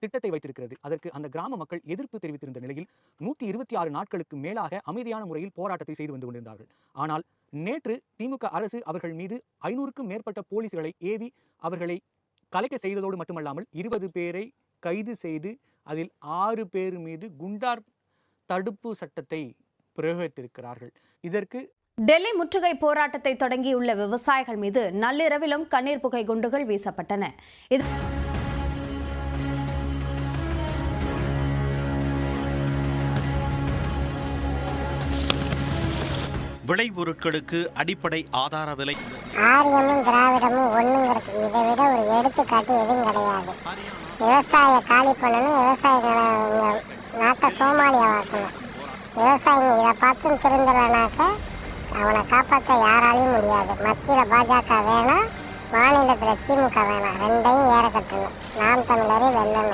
திட்டத்தை வைத்திருக்கிறது. அதற்கு அந்த கிராம மக்கள் எதிர்ப்பு தெரிவித்திருந்த நிலையில் 126 நாட்களுக்கு மேலாக அமைதியான முறையில் போராட்டத்தை செய்து வந்து கொண்டிருந்தார்கள். ஆனால் நேற்று திமுக அரசு அவர்கள் மீது 500க்கும் மேற்பட்ட போலீஸ்களை ஏவி அவர்களை கலைக்க செய்ததோடு மட்டுமல்லாமல் 20 பேரை கைது செய்து அதில் 6 பேர் மீது குண்டார் தடுப்பு சட்டத்தை பிரயோகித்திருக்கிறார்கள். இதற்கு டெல்லி முற்றுகை போராட்டத்தை தொடங்கியுள்ள விவசாயிகள் மீது நள்ளிரவிலும் கண்ணீர் புகை குண்டுகள் வீசப்பட்டன. விளைபொருட்களுக்கு அடிப்படை ஆதார விலை ஆரியமும் திராவிடமும் ஒண்ணுங்கிறது இதை விட ஒரு எடுத்துக்காட்டு எதுவும் கிடையாது. விவசாய காலி பண்ணணும், விவசாயிகளை நாட்டை சோமாலியாவாக்கணும். விவசாயிங்க இதை பார்த்து திருந்தலைனாக்க அவனை காப்பாற்ற யாராலையும் முடியாது. மத்தியில் பாஜக வேணாம், மாநிலத்தில் திமுக வேணாம், ரெண்டையும் ஏற கட்டணும். நாம் தமிழரே வெல்லணும்.